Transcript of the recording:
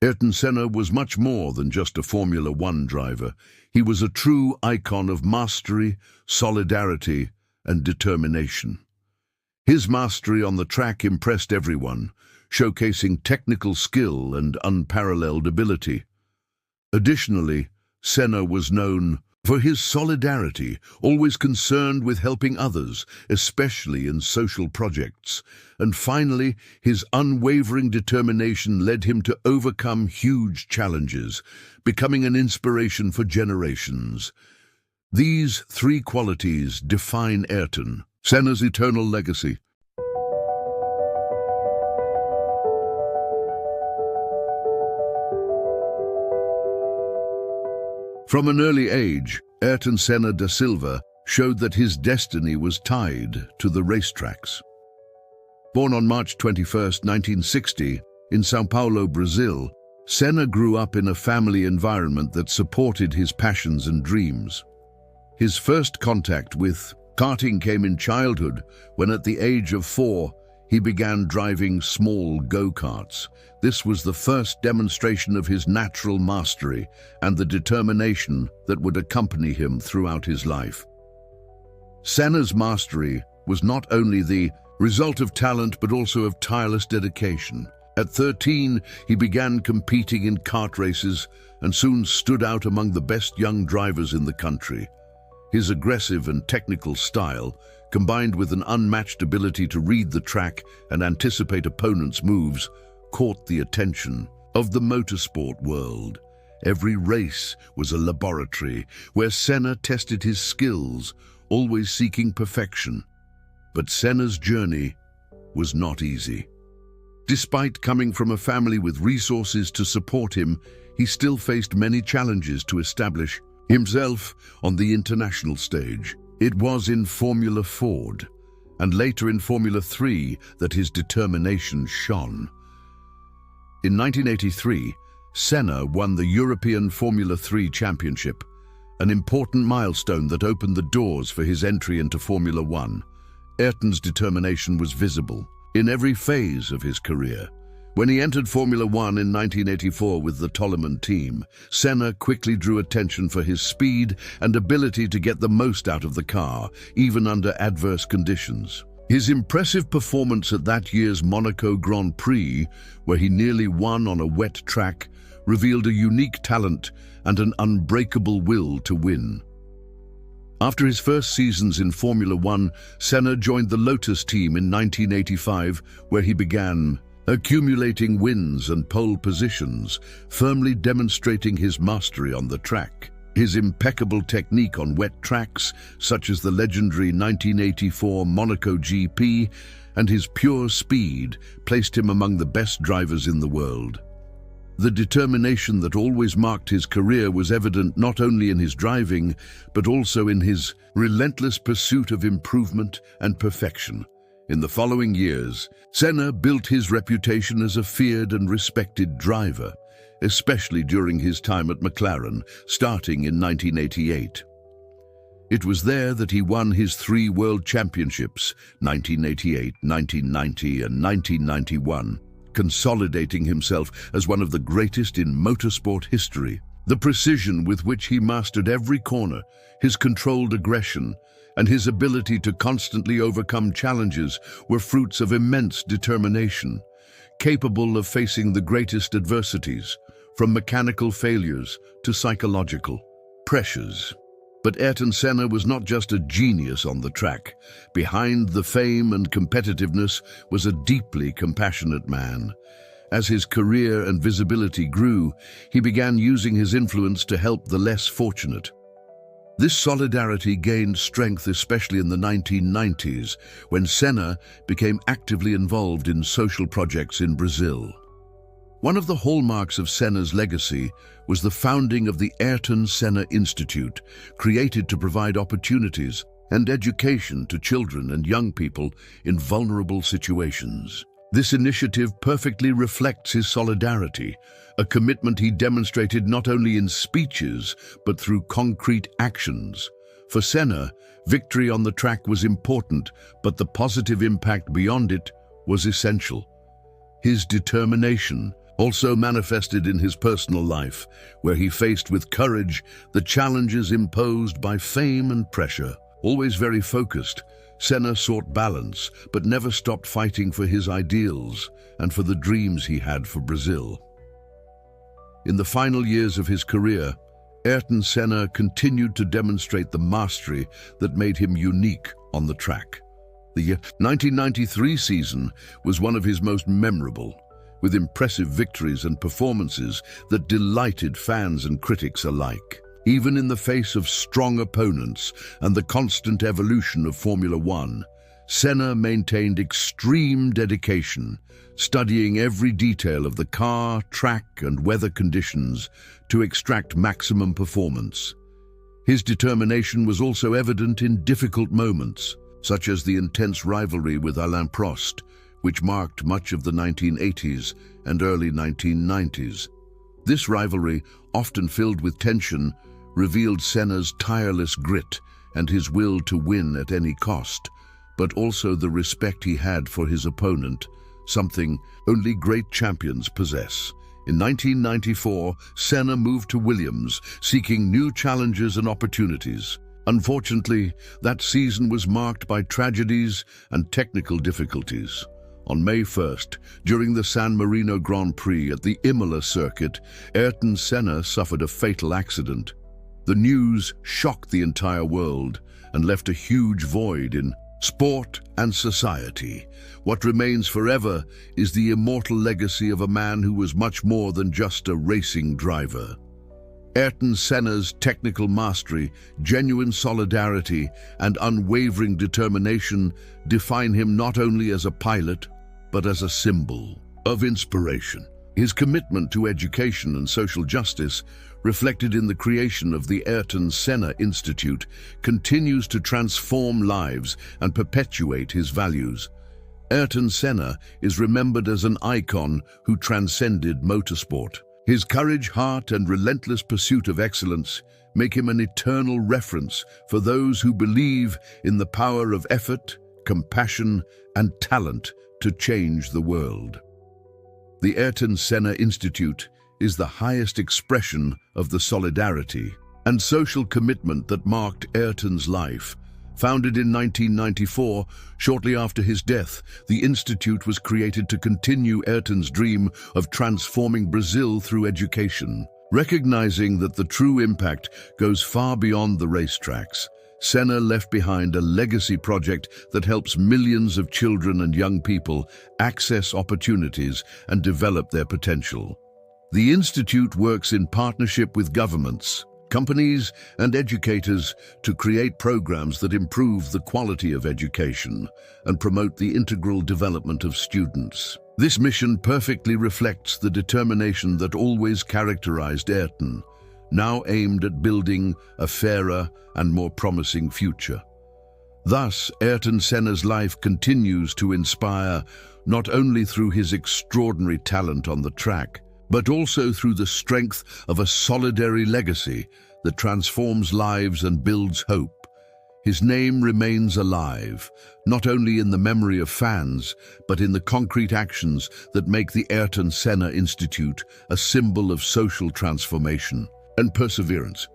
Ayrton Senna was much more than just a Formula One driver. He was a true icon of mastery, solidarity, and determination. His mastery on the track impressed everyone, showcasing technical skill and unparalleled ability. Additionally, Senna was known for his solidarity, always concerned with helping others, especially in social projects. And finally, his unwavering determination led him to overcome huge challenges, becoming an inspiration for generations. These three qualities define Ayrton Senna's eternal legacy. From an early age, Ayrton Senna da Silva showed that his destiny was tied to the racetracks. Born on March 21, 1960, in São Paulo, Brazil, Senna grew up in a family environment that supported his passions and dreams. His first contact with karting came in childhood, when at the age of 4, he began driving small go-karts. This was the first demonstration of his natural mastery and the determination that would accompany him throughout his life. Senna's mastery was not only the result of talent but also of tireless dedication. At 13, he began competing in kart races and soon stood out among the best young drivers in the country. His aggressive and technical style, combined with an unmatched ability to read the track and anticipate opponents' moves, caught the attention of the motorsport world. Every race was a laboratory where Senna tested his skills, always seeking perfection. But Senna's journey was not easy. Despite coming from a family with resources to support him, he still faced many challenges to establish himself on the international stage. It was in Formula Ford, and later in Formula 3, that his determination shone. In 1983, Senna won the European Formula 3 Championship, an important milestone that opened the doors for his entry into Formula One. Ayrton's determination was visible in every phase of his career. When he entered Formula One in 1984 with the Toleman team, Senna quickly drew attention for his speed and ability to get the most out of the car, even under adverse conditions. His impressive performance at that year's Monaco Grand Prix, where he nearly won on a wet track, revealed a unique talent and an unbreakable will to win. After his first seasons in Formula One, Senna joined the Lotus team in 1985, where he began accumulating wins and pole positions, firmly demonstrating his mastery on the track. His impeccable technique on wet tracks, such as the legendary 1984 Monaco GP, and his pure speed placed him among the best drivers in the world. The determination that always marked his career was evident not only in his driving, but also in his relentless pursuit of improvement and perfection. In the following years, Senna built his reputation as a feared and respected driver, especially during his time at McLaren, starting in 1988. It was there that he won his 3 world championships, 1988, 1990, and 1991, consolidating himself as one of the greatest in motorsport history. The precision with which he mastered every corner, his controlled aggression, and his ability to constantly overcome challenges were fruits of immense determination, capable of facing the greatest adversities, from mechanical failures to psychological pressures. But Ayrton Senna was not just a genius on the track. Behind the fame and competitiveness was a deeply compassionate man. As his career and visibility grew, he began using his influence to help the less fortunate. This solidarity gained strength especially in the 1990s, when Senna became actively involved in social projects in Brazil. One of the hallmarks of Senna's legacy was the founding of the Ayrton Senna Institute, created to provide opportunities and education to children and young people in vulnerable situations. This initiative perfectly reflects his solidarity, a commitment he demonstrated not only in speeches, but through concrete actions. For Senna, victory on the track was important, but the positive impact beyond it was essential. His determination, also manifested in his personal life, where he faced with courage the challenges imposed by fame and pressure. Always very focused, Senna sought balance, but never stopped fighting for his ideals and for the dreams he had for Brazil. In the final years of his career, Ayrton Senna continued to demonstrate the mastery that made him unique on the track. The 1993 season was one of his most memorable, with impressive victories and performances that delighted fans and critics alike. Even in the face of strong opponents and the constant evolution of Formula One, Senna maintained extreme dedication, studying every detail of the car, track, and weather conditions to extract maximum performance. His determination was also evident in difficult moments, such as the intense rivalry with Alain Prost, which marked much of the 1980s and early 1990s. This rivalry, often filled with tension, revealed Senna's tireless grit and his will to win at any cost, but also the respect he had for his opponent, something only great champions possess. In 1994, Senna moved to Williams, seeking new challenges and opportunities. Unfortunately, that season was marked by tragedies and technical difficulties. On May 1st, during the San Marino Grand Prix at the Imola circuit, Ayrton Senna suffered a fatal accident. The news shocked the entire world and left a huge void in sport and society. What remains forever is the immortal legacy of a man who was much more than just a racing driver. Ayrton Senna's technical mastery, genuine solidarity, and unwavering determination define him not only as a pilot, but as a symbol of inspiration. His commitment to education and social justice, reflected in the creation of the Ayrton Senna Institute, continues to transform lives and perpetuate his values. Ayrton Senna is remembered as an icon who transcended motorsport. His courage, heart, and relentless pursuit of excellence make him an eternal reference for those who believe in the power of effort, compassion, and talent to change the world. The Ayrton Senna Institute is the highest expression of the solidarity and social commitment that marked Ayrton's life. Founded in 1994, shortly after his death, the Institute was created to continue Ayrton's dream of transforming Brazil through education. Recognizing that the true impact goes far beyond the racetracks, Senna left behind a legacy project that helps millions of children and young people access opportunities and develop their potential. The Institute works in partnership with governments, companies, and educators to create programs that improve the quality of education and promote the integral development of students. This mission perfectly reflects the determination that always characterized Ayrton, now aimed at building a fairer and more promising future. Thus, Ayrton Senna's life continues to inspire not only through his extraordinary talent on the track, but also through the strength of a solidary legacy that transforms lives and builds hope. His name remains alive, not only in the memory of fans, but in the concrete actions that make the Ayrton Senna Institute a symbol of social transformation and perseverance.